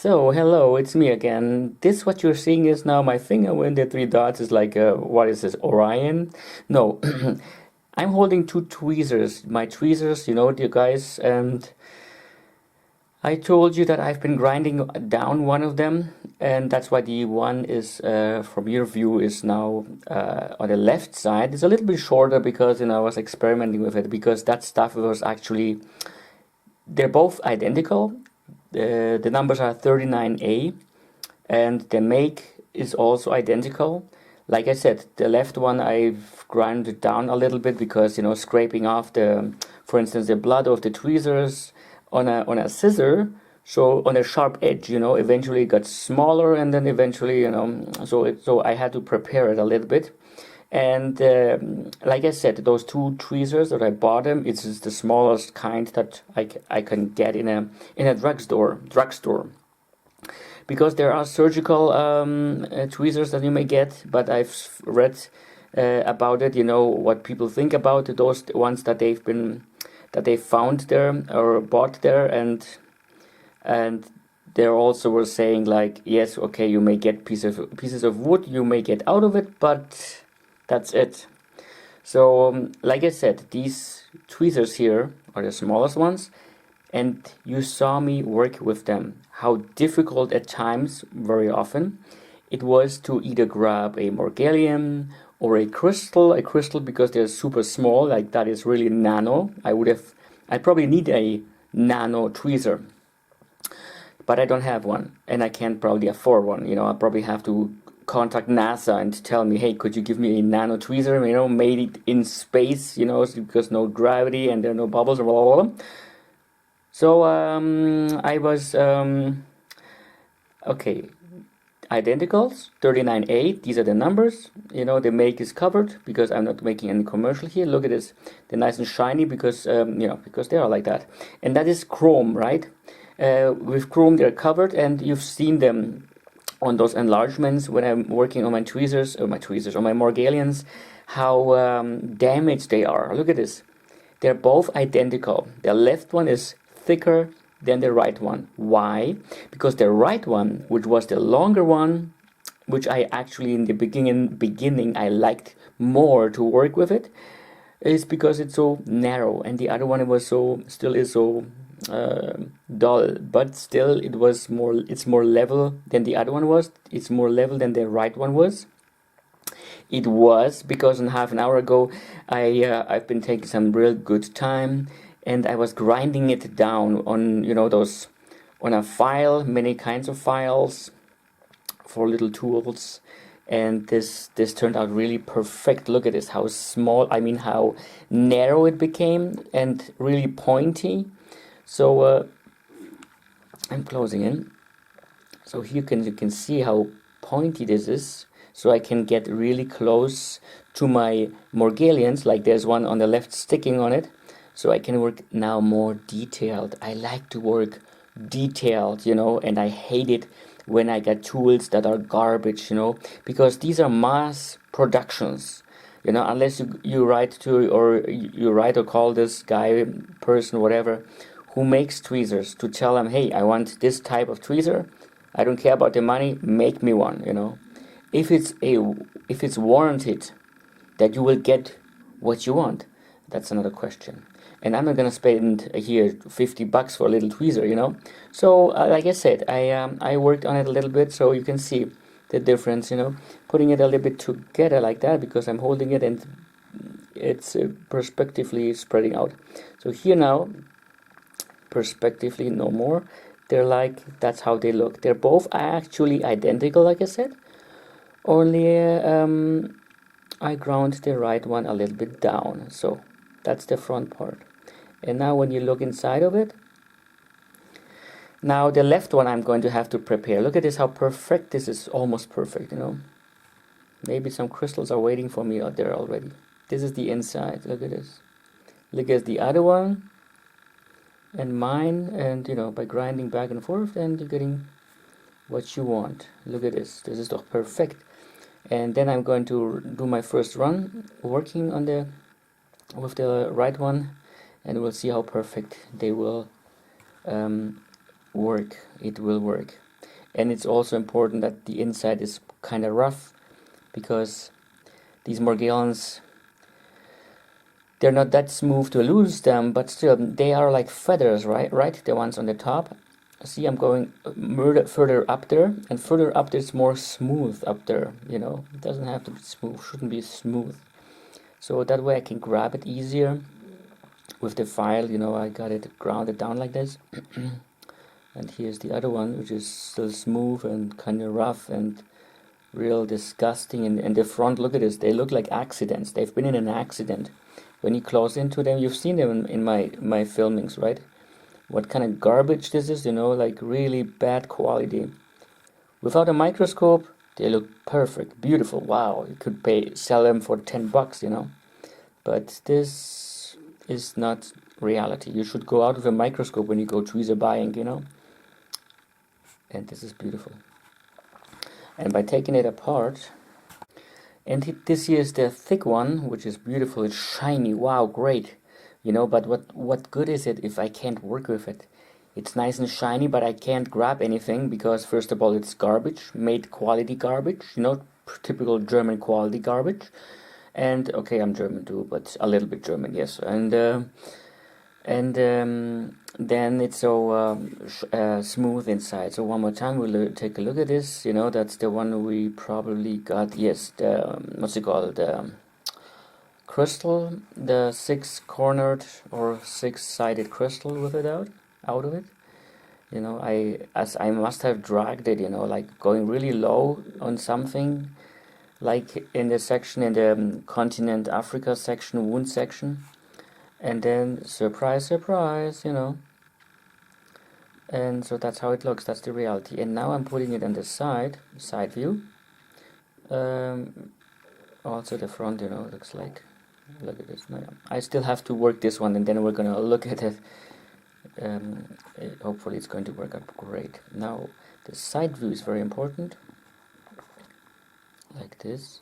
So, hello, it's me again. This what you're seeing is now my finger when the three dots is like, what is this, Orion? No, I'm holding two tweezers, my tweezers, you know, dear guys, and I told you that I've been grinding down one of them, and that's why the one is, from your view, is now on the left side. It's a little bit shorter because, I was experimenting with it, because that stuff was actually, they're both identical. The numbers are 39A, and the make is also identical. Like I said, the left one I've grinded down a little bit because, scraping off for instance, the blood of the tweezers on a scissor, so on a sharp edge, eventually it got smaller, and then eventually, so I had to prepare it a little bit. And like I said, those two tweezers that I bought them, it's just the smallest kind that I can get in a drugstore, because there are surgical tweezers that you may get, but I've read about it, what people think about those ones that they found there or bought there, and they also were saying like, yes, okay, you may get pieces of wood, you may get out of it, but that's it. So like I said, these tweezers here are the smallest ones, and you saw me work with them. How difficult at times, very often, it was to either grab a Morgellon or a crystal because they're super small, like that is really nano. I probably need a nano tweezer, but I don't have one, and I can't probably afford one. I'll probably have to contact NASA and tell me, hey, could you give me a nano tweezer, made it in space, because no gravity and there are no bubbles, blah, blah, blah. So I was okay, identicals 39A, these are the numbers. The make is covered because I'm not making any commercial here. Look at this, they're nice and shiny because because they are like that. And that is chrome, right? With chrome they're covered, and you've seen them on those enlargements when I'm working on my tweezers, on my Morgellons, how damaged they are. Look at this. They're both identical. The left one is thicker than the right one. Why? Because the right one, which was the longer one, which I actually in the beginning I liked more to work with it, is because it's so narrow, and the other one still is so dull, but still it's more level than the other one was. It's more level than the right one was. It was because in half an hour ago I've been taking some real good time, and I was grinding it down on those, on a file, many kinds of files for little tools, and this turned out really perfect. Look at this, how small, how narrow it became, and really pointy. So I'm closing in. So here you can see how pointy this is. So I can get really close to my Morgellons, like there's one on the left sticking on it. So I can work now more detailed. I like to work detailed, and I hate it when I get tools that are garbage, because these are mass productions. Unless you write or call this guy, person, whatever, who makes tweezers, to tell them, hey, I want this type of tweezer, I don't care about the money, make me one. If it's warranted that you will get what you want, that's another question. And I'm not gonna spend here $50 for a little tweezer, So like I said, I worked on it a little bit, so you can see the difference, putting it a little bit together like that, because I'm holding it and it's perspectively spreading out. So here now, perspectively no more, they're like, that's how they look. They're both actually identical, like I said, only I ground the right one a little bit down. So that's the front part. And now when you look inside of it, now the left one I'm going to have to prepare. Look at this, how perfect this is, almost perfect, Maybe some crystals are waiting for me out there already. This is the inside, look at this. Look at the other one and mine, and by grinding back and forth, and you're getting what you want. Look at this, this is doch perfect. And then I'm going to do my first run working on with the right one, and we'll see how perfect they will work. It will work. And it's also important that the inside is kind of rough, because these Morgellons, they're not that smooth to lose them, but still they are like feathers, right, the ones on the top. See, I'm going further up there, and further up there's more smooth up there, you know. It doesn't have to be smooth, shouldn't be smooth. So that way I can grab it easier with the file, you know. I got it grounded down like this. And here's the other one, which is still smooth and kind of rough and real disgusting. And the front, look at this, they look like accidents. They've been in an accident. When you close into them, you've seen them in my filmings, right? What kind of garbage this is, you know, like really bad quality. Without a microscope, they look perfect, beautiful. Wow, you could sell them for 10 bucks, you know. But this is not reality. You should go out with a microscope when you go tweezer buying, you know. And this is beautiful. And by taking it apart, and this here is the thick one, which is beautiful. It's shiny. Wow, great. You know, but what good is it if I can't work with it? It's nice and shiny, but I can't grab anything because, first of all, it's garbage, made quality garbage, you know, typical German quality garbage. And okay, I'm German too, but a little bit German, yes. And then it's so smooth inside. So one more time, we'll take a look at this. You know, that's the one we probably got. Yes, the what's it called? The crystal, the six-cornered or six-sided crystal with it out of it. You know, I must have dragged it. You know, like going really low on something, like in the section in the continent Africa section, wound section. And then, surprise, surprise, you know. And so that's how it looks, that's the reality. And now I'm putting it on the side view. Also the front, you know, looks like, look at this. No, I still have to work this one, and then we're gonna look at it. Hopefully it's going to work out great. Now, the side view is very important. Like this.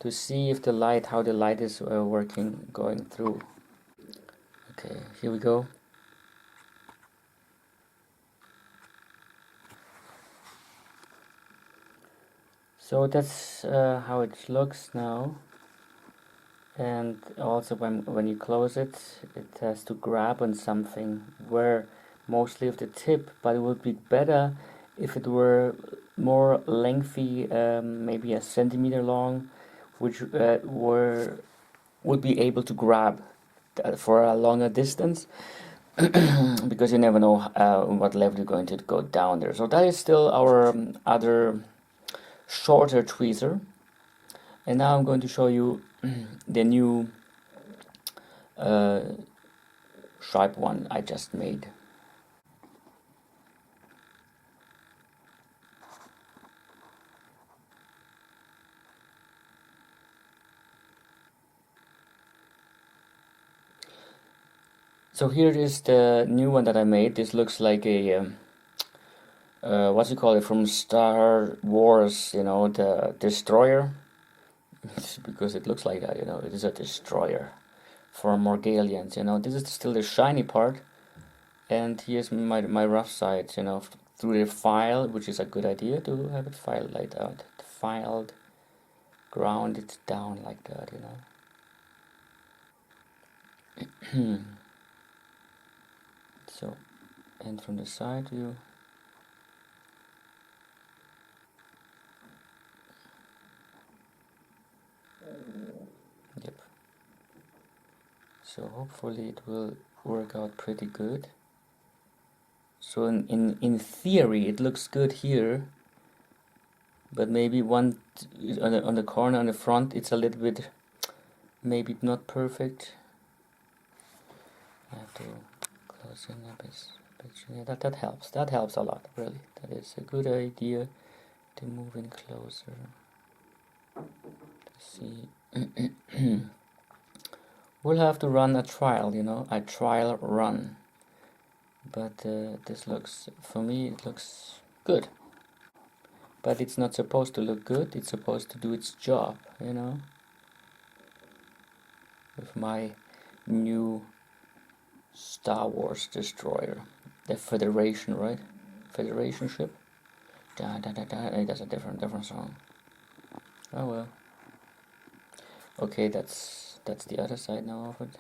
To see if the light, how the light is working, going through. Okay, here we go. So that's how it looks now. And also when you close it, it has to grab on something, where mostly of the tip, but it would be better if it were more lengthy, maybe a centimeter long, which would be able to grab for a longer distance. Because you never know what level you're going to go down there. So that is still our other shorter tweezer. And now I'm going to show you the new sharp one I just made. So here is the new one that I made. This looks like a what's it called, from Star Wars, you know, the destroyer. Because it looks like that, you know, it is a destroyer for Morgellons, you know. This is still the shiny part, and here's my rough sides, you know, through the file, which is a good idea to have it filed like that, filed, ground it down like that, you know. So, and from the side view, yep. So hopefully it will work out pretty good. So in theory it looks good here, but maybe one on the corner on the front it's a little bit maybe not perfect. I have to close in a bit. Yeah, that helps. That helps a lot, really. That is a good idea to move in closer. To see. We'll have to run a trial, you know, a trial run. But this looks, for me, it looks good. But it's not supposed to look good. It's supposed to do its job, you know. With my new Star Wars destroyer, the Federation, right? Federation ship. Da da da da. Hey, that's a different song. Oh well. Okay, that's the other side now of it.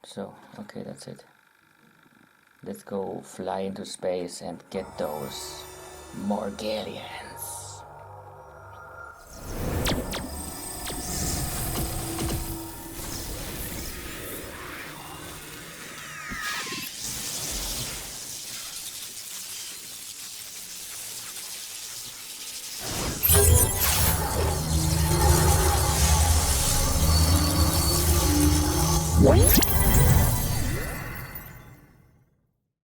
So okay, that's it. Let's go fly into space and get those Morgellons.